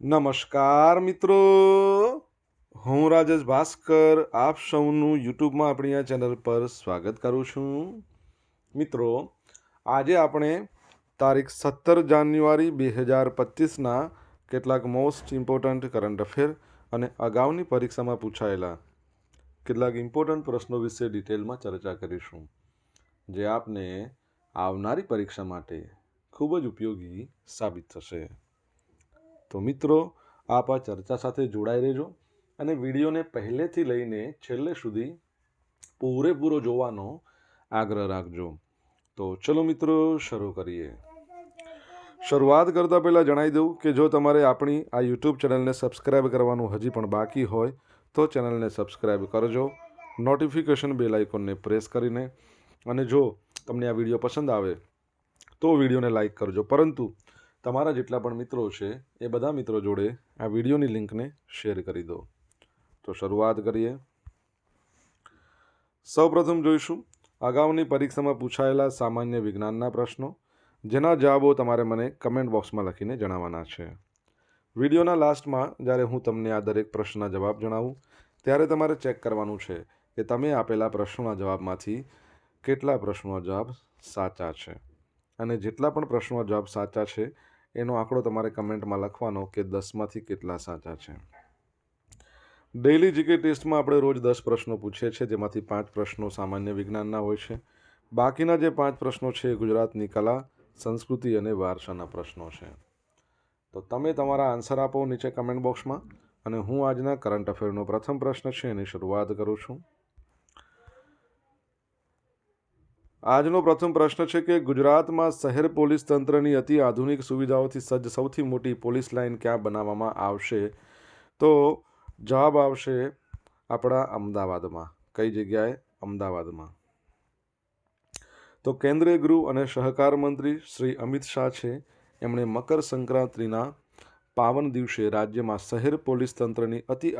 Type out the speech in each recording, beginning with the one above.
નમસ્કાર મિત્રો, હું રાજેશ ભાસ્કર આપ સૌનું યુટ્યુબમાં આપણી આ ચેનલ પર સ્વાગત કરું છું. મિત્રો, આજે આપણે તારીખ 17 જાન્યુઆરી 2025ના કેટલાક મોસ્ટ ઇમ્પોર્ટન્ટ કરંટ અફેર અને અગાઉની પરીક્ષામાં પૂછાયેલા કેટલાક ઇમ્પોર્ટન્ટ પ્રશ્નો વિશે ડિટેલમાં ચર્ચા કરીશું, જે આપને આવનારી પરીક્ષા માટે ખૂબ જ ઉપયોગી સાબિત થશે. તો મિત્રો, આપ આ ચર્ચા સાથે જોડાઈ રહેજો અને વિડીયોને પહેલેથી લઈને છેલ્લે સુધી પૂરેપૂરો જોવાનો આગ્રહ રાખજો. તો ચલો મિત્રો, શરૂ કરીએ. શરૂઆત કરતાં પહેલાં જણાવી દઉં કે જો તમારે આપણી આ યુટ્યુબ ચેનલને સબસ્ક્રાઈબ કરવાનું હજી પણ બાકી હોય તો ચેનલને સબસ્ક્રાઈબ કરજો, નોટિફિકેશન બેલ આઇકોનને પ્રેસ કરીને, અને જો તમને આ વિડીયો પસંદ આવે તો વિડીયોને લાઈક કરજો. પરંતુ તમારા જેટલા પણ મિત્રો છે એ બધા મિત્રો જોડે આ વિડીયોની લિંકને શેર કરી દો. તો શરૂઆત કરીએ. સૌપ્રથમ જોઈશું અગાઉની પરીક્ષામાં પૂછાયેલા સામાન્ય વિજ્ઞાનના પ્રશ્નો, જેના જવાબો તમારે મને કમેન્ટ બોક્સમાં લખીને જણાવવાના છે. વિડીયોના લાસ્ટમાં જ્યારે હું તમને આ દરેક પ્રશ્નના જવાબ જણાવું ત્યારે તમારે ચેક કરવાનું છે કે તમે આપેલા પ્રશ્નોના જવાબમાંથી કેટલા પ્રશ્નોના જવાબ સાચા છે, અને જેટલા પણ પ્રશ્નોના જવાબ સાચા છે એનો આંકડો તમારે કમેન્ટમાં લખવાનો કે 10માંથી કેટલા સાચા છે. ડેઇલી જીકે ટેસ્ટમાં આપણે રોજ 10 પ્રશ્નો પૂછીએ છીએ, જેમાંથી 5 પ્રશ્નો સામાન્ય વિજ્ઞાનના હોય છે. બાકીના જે 5 પ્રશ્નો છે એ ગુજરાતની કલા, સંસ્કૃતિ અને વારસાના પ્રશ્નો છે. તો તમે તમારા આન્સર આપો નીચે કમેન્ટ બોક્સમાં, અને હું આજના કરંટ અફેરનો પ્રથમ પ્રશ્ન છે એની શરૂઆત કરું છું. આજનો પ્રથમ પ્રશ્ન છે કે ગુજરાતમાં શહેર પોલીસ તંત્રની અતિ આધુનિક સુવિધાઓથી સજ્જ સૌથી મોટી પોલીસ લાઇન ક્યાં બનાવવામાં આવશે? તો જવાબ આવશે આપણા અમદાવાદમાં. કઈ જગ્યાએ? અમદાવાદમાં. તો કેન્દ્રીય ગૃહ અને સહકાર મંત્રી શ્રી અમિત શાહ છે, એમણે મકર સંક્રાંતિના પાવન દિવસે રાજ્યમાં શહેર પોલીસ તંત્રની અતિ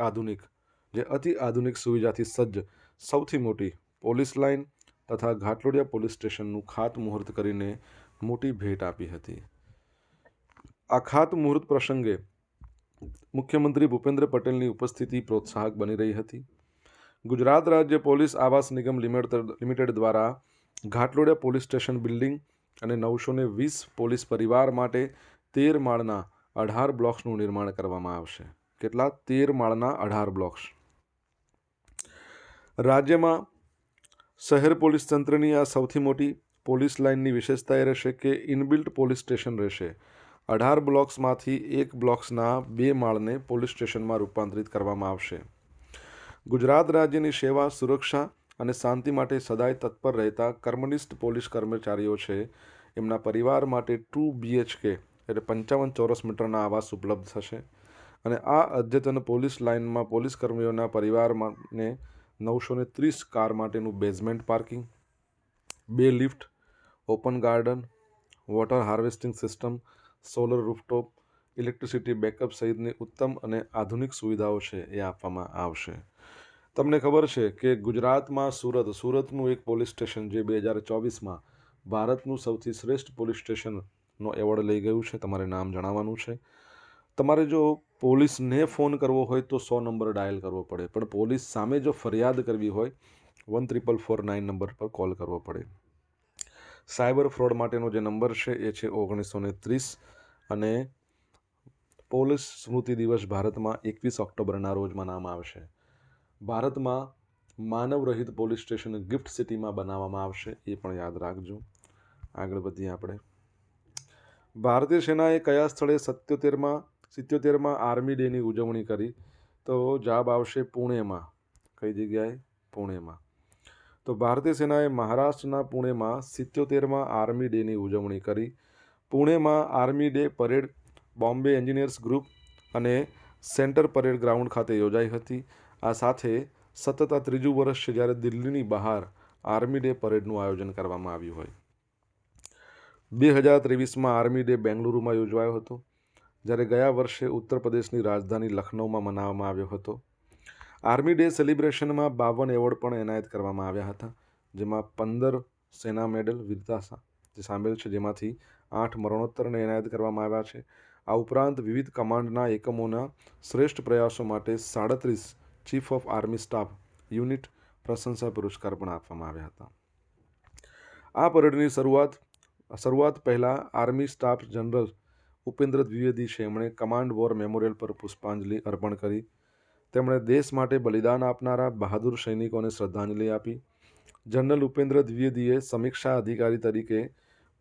આધુનિક સુવિધાથી સજ્જ સૌથી મોટી પોલીસ લાઇન તથા ઘાટલોડિયા પોલીસ સ્ટેશનનું ખાતમુહૂર્ત કરીને મોટી ભેટ આપી હતી. આ ખાતમુહૂર્ત પ્રસંગે મુખ્યમંત્રી ભૂપેન્દ્ર પટેલની ઉપસ્થિતિ પ્રોત્સાહક બની રહી હતી. ગુજરાત રાજ્ય પોલીસ આવાસ નિગમ લિમિટેડ દ્વારા ઘાટલોડિયા પોલીસ સ્ટેશન બિલ્ડિંગ અને 920 પોલીસ પરિવાર માટે 13 માળના 18 બ્લોક્સનું નિર્માણ કરવામાં આવશે. કેટલા? 13 માળના 18 બ્લોક્સ. રાજ્યમાં શહેર પોલીસ તંત્રની આ સૌથી મોટી પોલીસ લાઇનની વિશેષતા એ રહેશે કે ઇનબિલ્ટ પોલીસ સ્ટેશન રહેશે. 18 બ્લોક્સમાંથી 1 બ્લોક્સના 2 માળને પોલીસ સ્ટેશનમાં રૂપાંતરિત કરવામાં આવશે. ગુજરાત રાજ્યની સેવા, સુરક્ષા અને શાંતિ માટે સદાય તત્પર રહેતા કર્મનિષ્ઠ પોલીસ કર્મચારીઓ છે, એમના પરિવાર માટે 2 BHK એટલે 55 ચોરસ મીટરના આવાસ ઉપલબ્ધ થશે. અને આ અદ્યતન પોલીસ લાઇનમાં પોલીસ કર્મીઓના પરિવારને 930 કાર માટેનું basement parking, 2 lift, open garden, water harvesting system, solar rooftop, electricity backup સહિતની ઉત્તમ અને આધુનિક સુવિધાઓ છે એ આપવામાં આવશે. તમને ખબર છે કે ગુજરાતમાં સુરતનું એક પોલીસ સ્ટેશન જે 2024માં ભારતનું સૌથી શ્રેષ્ઠ પોલીસ સ્ટેશનનો એવોર્ડ લઈ ગયું છે. તમારે નામ જણાવવાનું છે. તમારે જો પોલીસને ફોન કરવો હોય તો 100 નંબર ડાયલ કરવો પડે, પણ પોલીસ સામે જો ફરિયાદ કરવી હોય 14449 નંબર પર કોલ કરવો પડે. સાયબર ફ્રોડ માટેનો જે નંબર છે એ છે 1930, અને પોલીસ સ્મૃતિ દિવસ ભારતમાં 21 ઓક્ટોબરના રોજ મનાવવામાં આવશે. ભારતમાં માનવ રહિત પોલીસ સ્ટેશન ગિફ્ટ સિટીમાં બનાવવામાં આવશે, એ પણ યાદ રાખજો. આગળ વધીએ આપણે. ભારતીય સેનાએ કયા સ્થળે 77માં આર્મી ડેની ઉજવણી કરી? તો જવાબ આવશે પુણેમાં. કઈ જગ્યાએ? પુણેમાં. તો ભારતીય સેનાએ મહારાષ્ટ્રના પુણેમાં 77માં આર્મી ડેની ઉજવણી કરી. પુણેમાં army day parade Bombay engineers group અને સેન્ટર પરેડ ગ્રાઉન્ડ ખાતે યોજાઈ હતી. આ સાથે સતત આ ત્રીજું વર્ષ છે જ્યારે દિલ્હીની બહાર આર્મી ડે પરેડનું આયોજન કરવામાં આવ્યું હોય. 2023માં આર્મી ડે બેંગલુરુમાં યોજવાયો હતો, જ્યારે ગયા વર્ષે ઉત્તર પ્રદેશની રાજધાની લખનૌમાં મનાવવામાં આવ્યો હતો. આર્મી ડે સેલિબ્રેશનમાં 52 એવોર્ડ પણ એનાયત કરવામાં આવ્યા હતા, જેમાં 15 સેના મેડલ વીરતા જે સામેલ છે, જેમાંથી 8 મરણોત્તરને એનાયત કરવામાં આવ્યા છે, આ ઉપરાંત વિવિધ કમાન્ડના એકમોના શ્રેષ્ઠ પ્રયાસો માટે 37 chief of army staff unit પ્રશંસા પુરસ્કાર પણ આપવામાં આવ્યા હતા. આ પરેડની શરૂઆત પહેલાં army staff general Upendra Dwivedi છે એમણે કમાન્ડ વોર મેમોરિયલ પર પુષ્પાંજલિ અર્પણ કરી. તેમણે દેશ માટે બલિદાન આપનારા બહાદુર સૈનિકોને શ્રદ્ધાંજલિ આપી. જનરલ ઉપેન્દ્ર દ્વિવેદીએ સમીક્ષા અધિકારી તરીકે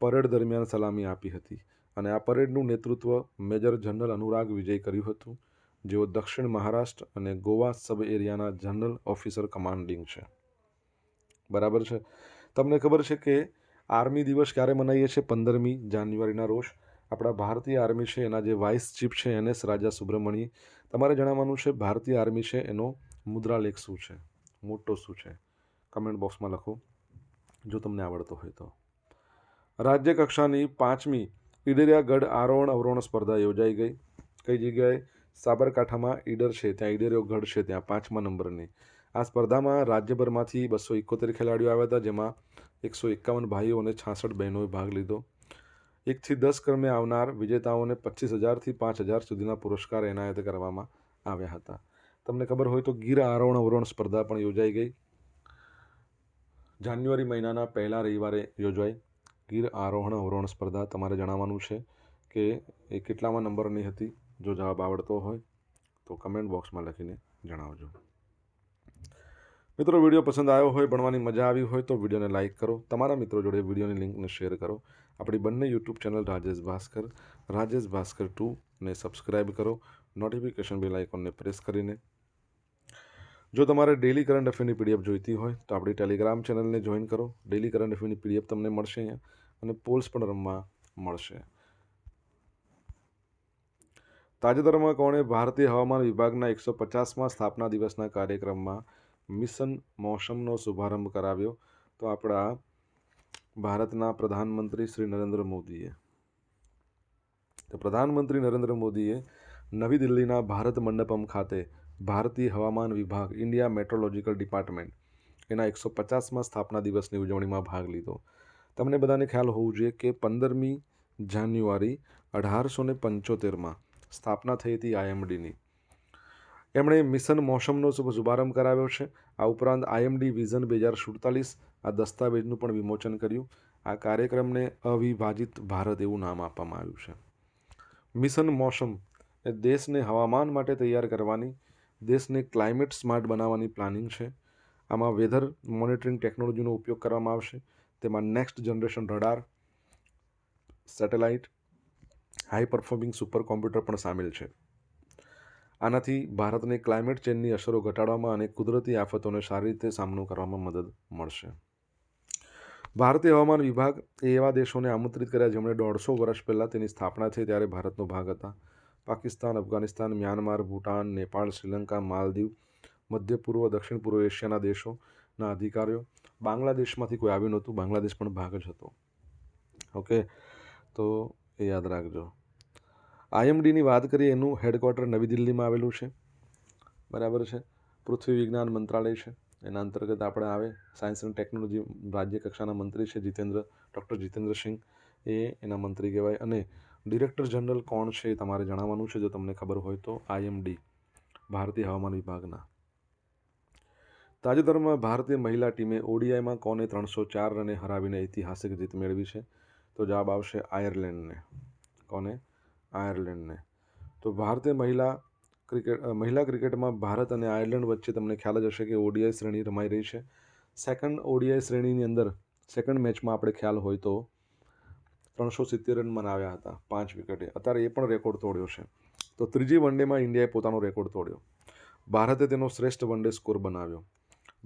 પરેડ દરમિયાન સલામી આપી હતી અને આ પરેડનું નેતૃત્વ મેજર જનરલ અનુરાગ વિજય કર્યું હતું, જેઓ દક્ષિણ મહારાષ્ટ્ર અને ગોવા સબ એરિયાના જનરલ ઓફિસર કમાન્ડિંગ છે. બરાબર છે. તમને ખબર છે કે આર્મી દિવસ ક્યારે મનાવીએ છીએ? 15મી જાન્યુઆરીના રોજ. આપણા ભારતીય આર્મી છે એના જે વાઇસ ચીફ છે NS રાજા સુબ્રમણ્ય. તમારે જણાવવાનું છે ભારતીય આર્મી છે એનો મુદ્રાલેખ શું છે, મોટો શું છે? કમેન્ટ બોક્સમાં લખો જો તમને આવડતો હોય તો. રાજ્ય કક્ષાની 5મી ઈડરિયા ગઢ આરોહણ અવરોહણ સ્પર્ધા યોજાઈ ગઈ. કઈ જગ્યાએ? સાબરકાંઠામાં ઈડર છે ત્યાં ઈડરિયો ગઢ છે ત્યાં 5મા નંબરની. આ સ્પર્ધામાં રાજ્યભરમાંથી 271 ખેલાડીઓ આવ્યા હતા, જેમાં 151 ભાઈઓ અને 66 બહેનોએ ભાગ લીધો. 1થી 10 ક્રમે આવનાર વિજેતાઓને 25,000થી 5,000 સુધીના પુરસ્કાર એનાયત કરવામાં આવ્યા હતા. તમને ખબર હોય તો ગીર આરોહણ અવરોહણ સ્પર્ધા પણ યોજાઈ ગઈ. જાન્યુઆરી મહિનાના પહેલા રવિવારે યોજાઈ ગીર આરોહણ અવરોહણ સ્પર્ધા. તમારે જણાવવાનું છે કે એ કેટલામાં નંબરની હતી. જો જવાબ આવડતો હોય તો કમેન્ટ બોક્સમાં લખીને જણાવજો. મિત્રો, વિડીયો પસંદ આવ્યો હોય, ભણવાની મજા આવી હોય તો વિડીયોને લાઇક કરો, તમારા મિત્રો જોડે વિડીયોની લિંકને શેર કરો. આપણી બંને યુટ્યુબ ચેનલ રાજેશ ભાસ્કર 2 ને સબસ્ક્રાઈબ કરો, નોટિફિકેશન બેલ આઇકોનને પ્રેસ કરીને. જો તમારે ડેલી કરંટ અફેરની પીડીએફ જોઈતી હોય તો આપણી ટેલિગ્રામ ચેનલને જોઈન કરો. ડેલી કરંટ અફેરની પીડીએફ તમને મળશે અહીંયા અને પોલ્સ પણ રમવા મળશે. તાજેતરમાં કોણે ભારતીય હવામાન વિભાગના 150મા સ્થાપના દિવસના કાર્યક્રમમાં મિશન મૌસમનો શુભારંભ કરાવ્યો? તો આપણા ભારતના પ્રધાનમંત્રી શ્રી નરેન્દ્ર મોદીએ. તો પ્રધાનમંત્રી નરેન્દ્ર મોદીએ નવી દિલ્હીના ભારત મંડપમ ખાતે ભારતીય હવામાન વિભાગ ઇન્ડિયા મેટ્રોલોજીકલ ડિપાર્ટમેન્ટ એના 150મા સ્થાપના દિવસની ઉજવણીમાં ભાગ લીધો. તમને બધાને ખ્યાલ હોવું જોઈએ કે 15મી જાન્યુઆરી 1875માં સ્થાપના થઈ હતી IMDની. એમણે મિશન મૌસમનો શુભારંભ કરાવ્યો છે. આ ઉપરાંત IMD વિઝન 2047 આ દસ્તાવેજનું પણ વિમોચન કર્યું. આ કાર્યક્રમને અવિભાજિત ભારત એવું નામ આપવામાં આવ્યું છે. મિશન મૌસમ એ દેશને હવામાન માટે તૈયાર કરવાની, દેશને ક્લાઇમેટ સ્માર્ટ બનાવવાની પ્લાનિંગ છે. આમાં વેધર મોનિટરિંગ ટેકનોલોજીનો ઉપયોગ કરવામાં આવશે. તેમાં next generation radar, satellite, high performing super computer પણ સામેલ છે. આનાથી ભારતને ક્લાઇમેટ ચેન્જની અસરો ઘટાડવામાં અને કુદરતી આફતોને સારી રીતે સામનો કરવામાં મદદ મળશે. ભારતીય હવામાન વિભાગ એ એવા દેશોને આમંત્રિત કર્યા જેમણે 150 વર્ષ પહેલાં તેની સ્થાપના થઈ ત્યારે ભારતનો ભાગ હતા. પાકિસ્તાન, અફઘાનિસ્તાન, મ્યાનમાર, ભૂટાન, નેપાળ, શ્રીલંકા, માલદીવ, મધ્ય પૂર્વ, દક્ષિણ પૂર્વ એશિયાના દેશોના અધિકારીઓ. બાંગ્લાદેશમાંથી કોઈ આવ્યું નહોતું, બાંગ્લાદેશ પણ ભાગ જ હતો. ઓકે, તો એ યાદ રાખજો. IMDની વાત કરીએ, એનું હેડક્વાર્ટર નવી દિલ્હીમાં આવેલું છે. બરાબર છે. પૃથ્વી વિજ્ઞાન મંત્રાલય છે એના અંતર્ગત આપણે આવે. સાયન્સ એન્ડ ટેકનોલોજી રાજ્ય કક્ષાના મંત્રી છે ડૉક્ટર જીતેન્દ્ર સિંઘ, એ એના મંત્રી કહેવાય. અને ડિરેક્ટર જનરલ કોણ છે એ તમારે જણાવવાનું છે જો તમને ખબર હોય તો. IMD ભારતીય હવામાન વિભાગના. તાજેતરમાં ભારતીય મહિલા ટીમે ODIમાં કોને 304 રને હરાવીને ઐતિહાસિક જીત મેળવી છે? તો જવાબ આવશે આયર્લેન્ડને. કોને? આયર્લેન્ડને. તો ભારતીય મહિલા ક્રિકેટમાં ભારત અને આયર્લેન્ડ વચ્ચે તમને ખ્યાલ જ હશે કે ODI શ્રેણી રમાઈ રહી છે. સેકન્ડ ODI શ્રેણીની અંદર સેકન્ડ મેચમાં આપણે ખ્યાલ હોય તો 370 રન બનાવ્યા હતા 5 વિકેટે. અત્યારે એ પણ રેકોર્ડ તોડ્યો છે. તો ત્રીજી વનડેમાં ઇન્ડિયાએ પોતાનો રેકોર્ડ તોડ્યો. ભારતે તેનો શ્રેષ્ઠ વનડે સ્કોર બનાવ્યો.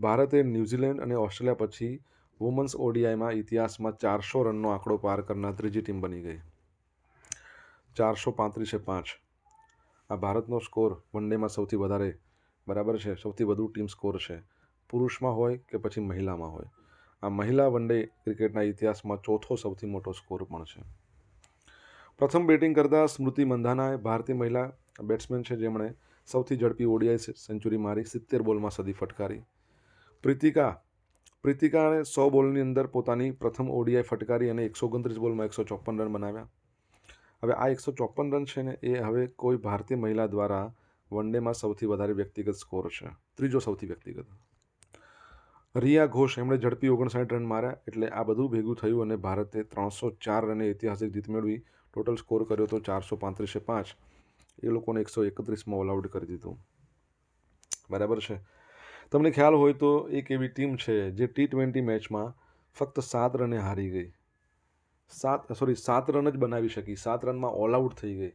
ભારતે ન્યૂઝીલેન્ડ અને ઓસ્ટ્રેલિયા પછી વુમન્સ ODIમાં ઇતિહાસમાં 400 રનનો આંકડો પાર કરનાર ત્રીજી ટીમ બની ગઈ. 435. આ ભારતનો સ્કોર વનડેમાં સૌથી વધારે, બરાબર છે, સૌથી વધુ ટીમ સ્કોર છે. પુરુષમાં હોય કે પછી મહિલામાં હોય. આ મહિલા વનડે ક્રિકેટના ઇતિહાસમાં ચોથો સૌથી મોટો સ્કોર પણ છે. પ્રથમ બેટિંગ કરતા સ્મૃતિ મંધાનાએ ભારતીય મહિલા બેટ્સમેન છે જેમણે સૌથી ઝડપી ODI સેન્ચુરી મારી, 70 બોલમાં સદી ફટકારી. પ્રીતિકાએ 100 બોલની અંદર પોતાની પ્રથમ ODI ફટકારી અને 129 બોલમાં 154 રન બનાવ્યા. હવે આ 154 રન છે ને એ હવે કોઈ ભારતીય મહિલા દ્વારા વન ડેમાં સૌથી વધારે વ્યક્તિગત સ્કોર છે, ત્રીજો સૌથી વ્યક્તિગત. રિયા ઘોષ એમણે ઝડપી 59 રન માર્યા, એટલે આ બધું ભેગું થયું અને ભારતે 304 રને ઐતિહાસિક જીત મેળવી. ટોટલ સ્કોર કર્યો તો 435. એ લોકોને 131માં ઓલ આઉટ કરી દીધું. બરાબર છે. તમને ખ્યાલ હોય તો એક એવી ટીમ છે જે T20 મેચમાં ફક્ત 7 રને હારી ગઈ. 7 રન જ બનાવી શકી, 7 રનમાં ઓલ આઉટ થઈ ગઈ.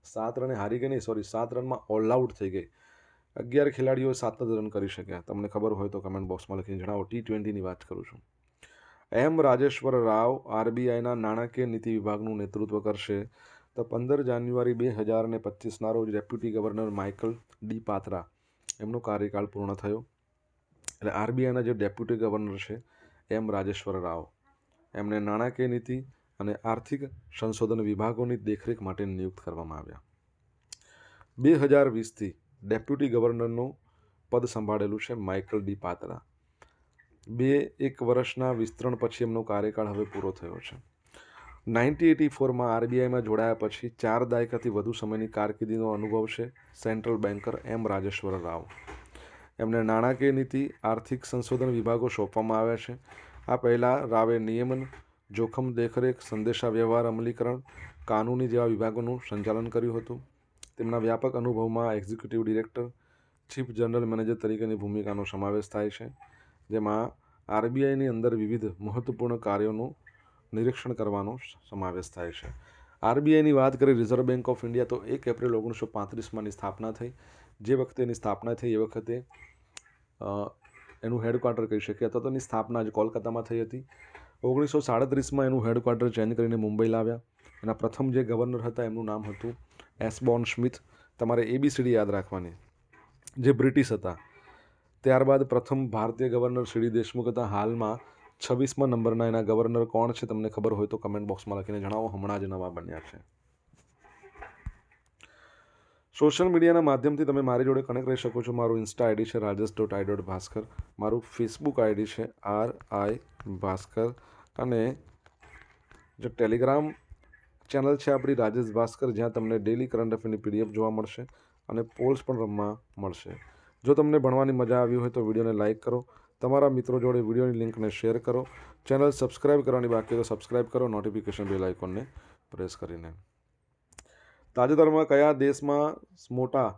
7 રને હારી ગઈ નહીં, 7 રનમાં ઓલ આઉટ થઈ ગઈ. 11 ખેલાડીઓ 7 જ રન કરી શક્યા. તમને ખબર હોય તો કમેન્ટ બોક્સમાં લખીને જણાવો. T20ની વાત કરું છું. એમ રાજેશ્વર રાવ RBIના નાણાકીય નીતિ વિભાગનું નેતૃત્વ કરશે. તો 15 જાન્યુઆરી 2025ના રોજ ડેપ્યુટી ગવર્નર માઇકલ ડી પાત્રા એમનો કાર્યકાળ પૂર્ણ થયો. એટલે RBIના જે ડેપ્યુટી ગવર્નર છે એમ રાજેશ્વર રાવ, એમને નાણાકીય નીતિ અને આર્થિક સંશોધન વિભાગોની દેખરેખ માટે નિયુક્ત કરવામાં આવ્યા. 2020થી ડેપ્યુટી ગવર્નરનું પદ સંભાળેલું છે માઇકલ ડી પાત્રા. 1 વર્ષના વિસ્તરણ પછી એમનો કાર્યકાળ હવે પૂરો થયો છે. 1984માં RBIમાં જોડાયા પછી 4 દાયકાથી વધુ સમયની કારકિર્દીનો અનુભવ છે સેન્ટ્રલ બેન્કર એમ રાજેશ્વર રાવ. એમને નાણાકીય નીતિ, આર્થિક સંશોધન વિભાગો સોંપવામાં આવ્યા છે. આ પહેલાં રાવે નિયમન, જોખમ દેખરેખ, સંદેશા વ્યવહાર અમલીકરણ, કાનૂની જેવા વિભાગોનું સંચાલન કર્યું હતું. તેમના વ્યાપક અનુભવમાં executive director, chief general manager તરીકેની ભૂમિકાનો સમાવેશ થાય છે, જેમાં RBIની અંદર વિવિધ મહત્વપૂર્ણ કાર્યોનું નિરીક્ષણ કરવાનો સમાવેશ થાય છે. RBIની વાત કરીએ, રિઝર્વ બેન્ક ઓફ ઇન્ડિયા, તો 1 એપ્રિલ 1935માં સ્થાપના થઈ. જે વખતે એની સ્થાપના થઈ એ વખતે એનું હેડક્વાર્ટર કહી શકીએ, અથવા તો એની સ્થાપના જ કોલકાતામાં થઈ હતી. 1937માં એનું હેડક્વાર્ટર ચેન્જ કરીને મુંબઈ લાવ્યા. એના પ્રથમ જે ગવર્નર હતા એમનું નામ હતું એસ્બોર્ન સ્મિથ. તમારે ABCD યાદ રાખવાની, જે બ્રિટિશ હતા. ત્યારબાદ પ્રથમ ભારતીય ગવર્નર CD દેશમુખ હતા. હાલમાં 26મા નંબરના એના ગવર્નર કોણ છે તમને ખબર હોય તો કમેન્ટ બોક્સમાં લખીને જણાવો. હમણાં જ નવા બન્યા છે. સોશિયલ મીડિયાના માધ્યમથી તમે મારી જોડે કનેક્ટ રહી શકો છો. મારું ઇન્સ્ટા આઈડી છે rajesh.i.bhaskar. મારું ફેસબુક આઈડી છે RI ભાસ્કર. અને જે ટેલિગ્રામ ચેનલ છે આપણી રાજેશ ભાસ્કર, જ્યાં તમને ડેલી કરંટ અફેરની PDF જોવા મળશે અને પોલ્સ પણ રમવા મળશે. જો તમને ભણવાની મજા આવી હોય તો વિડીયોને લાઇક કરો, તમારા મિત્રો જોડે વિડીયોની લિંકને શેર કરો. ચેનલ સબસ્ક્રાઇબ કરવાની બાકી તો સબસ્ક્રાઇબ કરો, નોટિફિકેશન બેલ આઇકોનને પ્રેસ કરીને. તાજેતરમાં કયા દેશમાં મોટા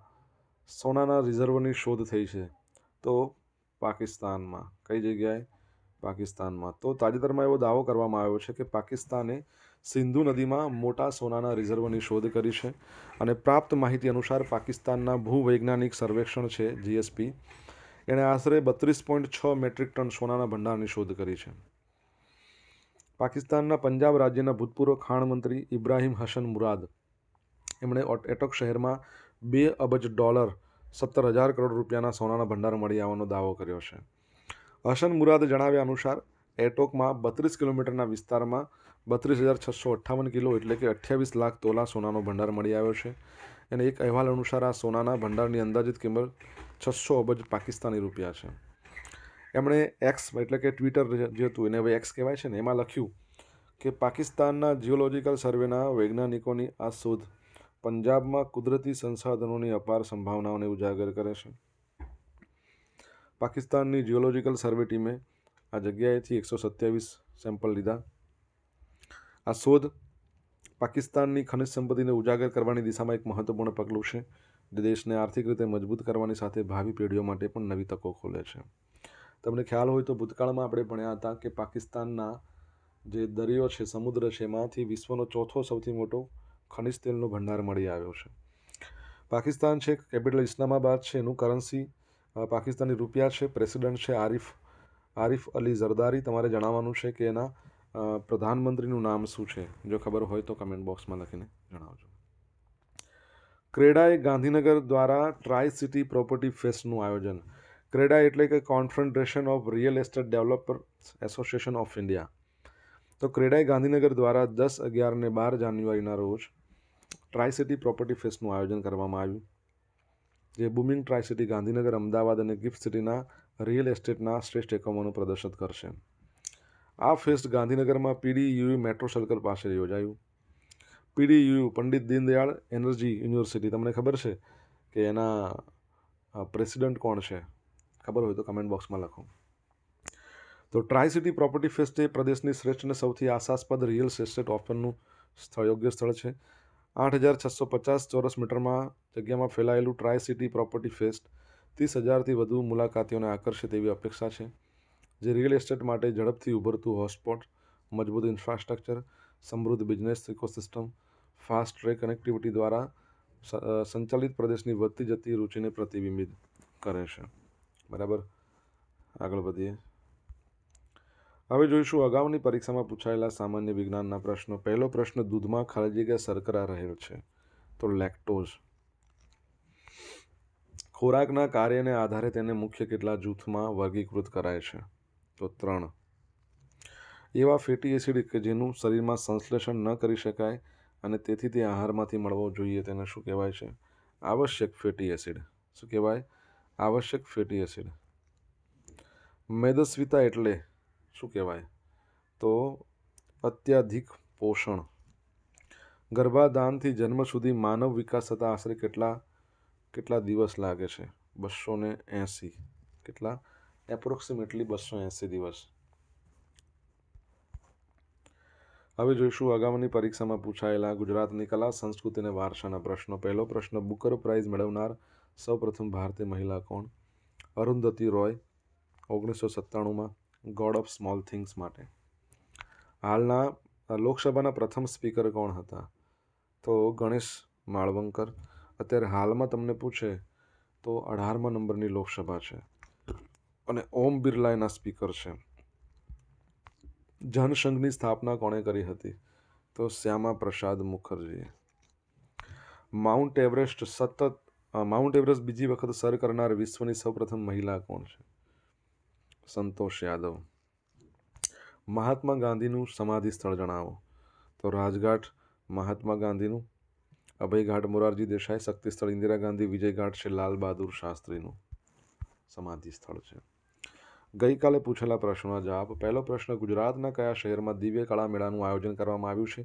સોનાના રિઝર્વની શોધ થઈ છે? તો પાકિસ્તાનમાં. કઈ જગ્યાએ? પાકિસ્તાનમાં. તો તાજેતરમાં એવો દાવો કરવામાં આવ્યો છે કે પાકિસ્તાને સિંધુ નદીમાં મોટા સોનાના રિઝર્વની શોધ કરી છે. અને પ્રાપ્ત માહિતી અનુસાર પાકિસ્તાનના ભૂવૈજ્ઞાનિક સર્વેક્ષણ છે GSP, એણે આશરે 32.6 મેટ્રિક ટન સોનાના ભંડારની શોધ કરી છે. પાકિસ્તાનના પંજાબ રાજ્યના ભૂતપૂર્વ ખાણ મંત્રી ઇબ્રાહિમ હસન મુરાદ, એમણે એટોક શહેરમાં $2 અબજ $17,000 કરોડ રૂપિયાના સોનાના ભંડાર મળી આવવાનો દાવો કર્યો છે. હસન મુરાદ જણાવ્યા અનુસાર એટોકમાં 32 કિલોમીટરના વિસ્તારમાં 32,658 કિલો એટલે કે 28 લાખ તોલા સોનાનો ભંડાર મળી આવ્યો છે. અને એક અહેવાલ અનુસાર આ સોનાના ભંડારની અંદાજિત કિંમત 600 અબજ પાકિસ્તાની રૂપિયા છે. એમણે એક્સ એટલે કે ટ્વિટર જે હતું એને હવે એક્સ કહેવાય છે ને, એમાં લખ્યું કે પાકિસ્તાનના જીઓલોજિકલ સર્વેના વૈજ્ઞાનિકોની આ શોધ પંજાબમાં કુદરતી સંસાધનોની અપાર સંભાવનાઓને ઉજાગર કરે છે. પાકિસ્તાનની જીઓલોજિકલ સર્વે ટીમે આ જગ્યાએથી 127 સેમ્પલ લીધા. આ શોધ પાકિસ્તાનની ખનિજ સંપત્તિને ઉજાગર કરવાની દિશામાં એક મહત્વપૂર્ણ પગલું છે, જે દેશને આર્થિક રીતે મજબૂત કરવાની સાથે ભાવિ પેઢીઓ માટે પણ નવી તકો ખોલે છે. તમને ખ્યાલ હોય તો ભૂતકાળમાં આપણે ભણ્યા હતા કે પાકિસ્તાનના જે દરિયો છે, સમુદ્ર છે, એમાંથી વિશ્વનો ચોથો સૌથી મોટો ખનિજ તેલનો ભંડાર મળી આવ્યો છે. પાકિસ્તાન છે, કેપિટલ ઇસ્લામાબાદ છે, એનું કરન્સી પાકિસ્તાની રૂપિયા છે. પ્રેસિડન્ટ છે આરિફ અલી ઝરદારી. તમારે જણાવવાનું છે કે એના પ્રધાનમંત્રીનું નામ શું છે. જો ખબર હોય તો કમેન્ટ બોક્સમાં લખીને જણાવજો. ક્રેડાએ ગાંધીનગર દ્વારા ટ્રાય સિટી પ્રોપર્ટી ફેસ્ટનું આયોજન. ક્રેડા એટલે કે confederation of real estate developers association of India. તો ક્રેડાએ ગાંધીનગર દ્વારા 10, 11 અને 12 જાન્યુઆરીના રોજ ટ્રાય સિટી પ્રોપર્ટી ફેસ્ટનું આયોજન કરવામાં આવ્યું, જે બુમિંગ ટ્રાય સિટી ગાંધીનગર, અમદાવાદ અને ગિફ્ટ સિટીના રિયલ એસ્ટેટના શ્રેષ્ઠ એકમોનું પ્રદર્શન કરશે. આ ફેસ્ટ ગાંધીનગરમાં PDUE મેટ્રો સર્કલ પાસે યોજાયું. PDU Pandit Deendayal energy university, તમને ખબર છે કે એના પ્રેસિડેન્ટ કોણ છે? ખબર હોય તો કમેન્ટ બોક્સમાં લખો. તો ટ્રાય સિટી પ્રોપર્ટી ફેસ્ટ એ પ્રદેશની શ્રેષ્ઠ અને સૌથી આશાસ્પદ રિયલ એસ્ટેટ ઓફરનું યોગ્ય સ્થળ છે. 8,650 ચોરસ મીટરમાં જગ્યામાં ફેલાયેલું ટ્રાય સિટી પ્રોપર્ટી ફેસ્ટ 30,000થી વધુ મુલાકાતીઓને આકર્ષે તેવી અપેક્ષા છે, જે રિયલ એસ્ટેટ માટે ઝડપથી ઉભરતું હોટસ્પોટ, મજબૂત ઇન્ફ્રાસ્ટ્રક્ચર, સમૃદ્ધ business ecosystem, fast track connectivity દ્વારા સંચાલિત પ્રદેશની વધતી જતી રુચિને પ્રતિબિંબિત કરે છે. બરાબર, આગળ વધીએ. હવે જોઈશું અગાઉની પરીક્ષામાં પૂછાયેલા સામાન્ય વિજ્ઞાનના પ્રશ્નો. પહેલો પ્રશ્ન, દૂધમાં ખાલી જગ્યા શર્કરા રહેલ છે, તો લેક્ટોઝ. ખોરાકના કાર્યને આધારે તેને મુખ્ય કેટલા જૂથમાં વર્ગીકૃત કરાય છે? તો 3. એવા ફેટી એસિડ કે જેનું શરીરમાં સંશ્લેષણ ન કરી શકાય અને તેથી તે આહારમાંથી મળવો જોઈએ તેને શું કહેવાય છે? આવશ્યક ફેટી એસિડ. શું કહેવાય? આવશ્યક ફેટી એસિડ. મેદસ્વીતા એટલે શું કહેવાય? તો અત્યાધિક પોષણ. ગર્ભાધાનથી જન્મ સુધી માનવ વિકાસ થતાં આશરે કેટલા દિવસ લાગે છે? 280. કેટલા? એપ્રોક્સિમેટલી 280 દિવસ. હવે જોઈશું આગામી પરીક્ષામાં પૂછાયેલા ગુજરાતની કલા, સંસ્કૃતિ અને વારસાના પ્રશ્નો. પહેલો પ્રશ્ન, બુકર પ્રાઇઝ મેળવનાર સૌપ્રથમ ભારતીય મહિલા કોણ? અરુંધતી રોય, 1997માં ગોડ ઓફ સ્મોલ થિંગ્સ માટે. હાલના લોકસભાના પ્રથમ સ્પીકર કોણ હતા? તો ગણેશ માળવંકર. અત્યારે હાલમાં તમને પૂછે તો 18મા નંબરની લોકસભા છે અને ઓમ બિરલા એના સ્પીકર છે. જનસંઘની સ્થાપના કોણે કરી હતી? તો શ્યામા પ્રસાદ મુખર્જીએ. માઉન્ટ એવરેસ્ટ બીજી વખત સર કરનાર વિશ્વની સૌપ્રથમ મહિલા કોણ છે? સંતોષ યાદવ. મહાત્મા ગાંધીનું સમાધિ સ્થળ જણાવો. તો રાજઘાટ મહાત્મા ગાંધીનું, અભયઘાટ મોરારજી દેસાઈ, શક્તિ સ્થળ ઇન્દિરા ગાંધી, વિજયઘાટ છે લાલ બહાદુર શાસ્ત્રીનું સમાધિ સ્થળ છે. ગઈકાલે પૂછેલા પ્રશ્નોના જવાબ. પહેલો પ્રશ્ન, ગુજરાતના કયા શહેરમાં દિવ્ય કળા મેળાનું આયોજન કરવામાં આવ્યું છે?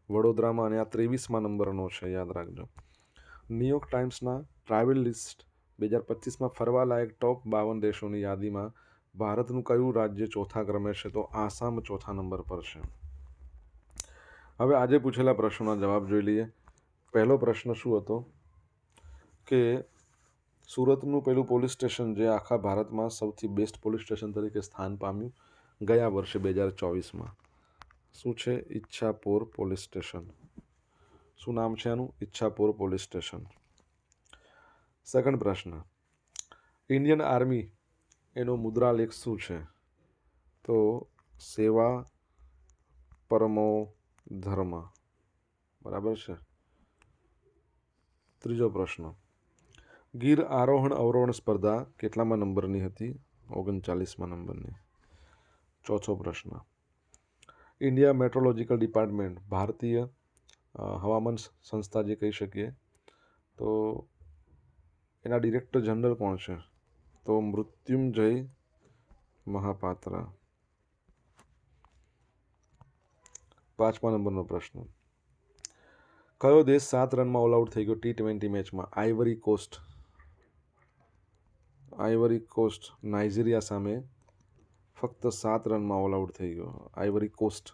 વડોદરામાં, અને આ 23મા નંબરનો છે, યાદ રાખજો. ન્યૂયોર્ક ટાઈમ્સના ટ્રાવેલ લિસ્ટ 2025માં ફરવાલાયક ટોપ 52 દેશોની યાદીમાં ભારતનું કયું રાજ્ય ચોથા ક્રમે છે? તો આસામ ચોથા નંબર પર છે. હવે આજે પૂછેલા પ્રશ્નોના જવાબ જોઈ લઈએ. પહેલો પ્રશ્ન શું હતો કે સુરતનું પેલું પોલીસ સ્ટેશન જે આખા ભારતમાં સૌથી બેસ્ટ પોલીસ સ્ટેશન તરીકે સ્થાન પામ્યું ગયા વર્ષે 2024માં, શું છે? Ichchhapor police station. શું નામ છે આનું? Ichchhapor police station. સેકન્ડ પ્રશ્ન, ઇન્ડિયન આર્મી એનો મુદ્રાલેખ શું છે? તો સેવા પરમો ધર્મ. બરાબર છે. ત્રીજો પ્રશ્ન, ગીર આરોહણ અવરોહણ સ્પર્ધા કેટલામાં નંબરની હતી? 39મા નંબરની. ચોથો પ્રશ્ન, ઇન્ડિયા મેટ્રોલોજીકલ ડિપાર્ટમેન્ટ, ભારતીય હવામાન સંસ્થા જે કહી શકીએ, તો એના ડિરેક્ટર જનરલ કોણ છે? તો મૃત્યુંજય મહાપાત્ર. 5મા નંબરનો પ્રશ્ન, કયો દેશ 7 રનમાં ઓલ આઉટ થઈ ગયો T20 મેચમાં? આઈવરી કોસ્ટ નાઇજીરિયા સામે ફક્ત 7 રનમાં ઓલ આઉટ થઈ ગયો આઈવરી કોસ્ટ.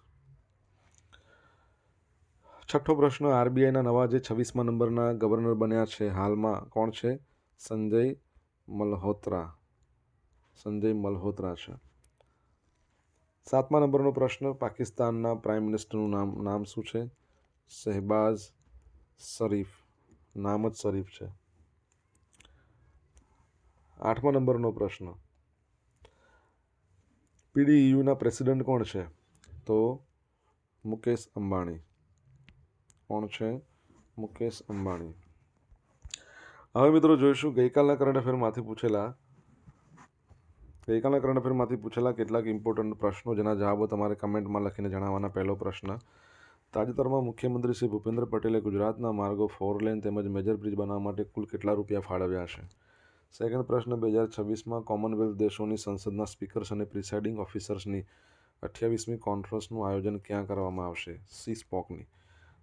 છઠ્ઠો પ્રશ્ન, આરબીઆઈના નવા જે 26મા નંબરના ગવર્નર બન્યા છે હાલમાં કોણ છે? સંજય મલ્હોત્રા છે. 7મા નંબરનો પ્રશ્ન, પાકિસ્તાનના પ્રાઇમ મિનિસ્ટરનું નામ શું છે? શહેબાઝ શરીફ. નામ જ શરીફ છે. 8મા નંબરનો પ્રશ્ન, PDUના પ્રેસિડેન્ટ કોણ છે? તો મુકેશ અંબાણી. કોણ છે? મુકેશ અંબાણી. હવે મિત્રો જોઈશું ગઈકાલના કરંટ અફેરમાંથી પૂછેલા કેટલાક ઇમ્પોર્ટન્ટ પ્રશ્નો જેના જવાબો તમારે કમેન્ટમાં લખીને જણાવવાના. પહેલો પ્રશ્ન, તાજેતરમાં મુખ્યમંત્રી શ્રી ભૂપેન્દ્ર પટેલે ગુજરાતના માર્ગો 4 લેન તેમજ મેજર બ્રિજ બનાવવા માટે કુલ કેટલા રૂપિયા ફાળવ્યા છે? સેકન્ડ પ્રશ્ન, 2026માં કોમનવેલ્થ દેશોની સંસદના સ્પીકર્સ અને પ્રિસાઇડિંગ ઓફિસર્સની 28મી કોન્ફરન્સનું આયોજન ક્યાં કરવામાં આવશે? સી સ્પોકની.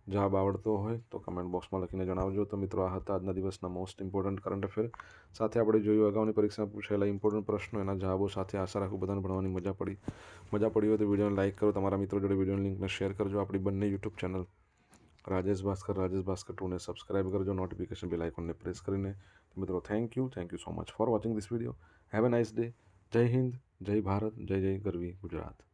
જવાબ આવડતો હોય તો કમેન્ટ બોક્સમાં લખીને જણાવજો. તો મિત્રો, આ હતા આજના દિવસના મોસ્ટ ઇમ્પોર્ટન્ટ કરંટ અફેર. સાથે આપણે જોયું અગાઉની પરીક્ષામાં પૂછાયેલા ઇમ્પોર્ટન્ટ પ્રશ્નો, એના જવાબો સાથે. આશા રાખું બધાને ભણવાની મજા પડી હોય તો વિડીયોને લાઇક કરો, તમારા મિત્રો જોડે વિડીયોની લિંકને શેર કરજો. આપણી બંને યુટ્યુબ ચેનલ રાજેશ ભાસ્કર 2ને સબસ્ક્રાઇબ કરજો, નોટિફિકેશન બેલ આઇકોનને પ્રેસ કરીને. તો મિત્રો, thank you so much for watching this video. Have a nice day. Jai Hind, જય ભારત, જય ગરવી ગુજરાત.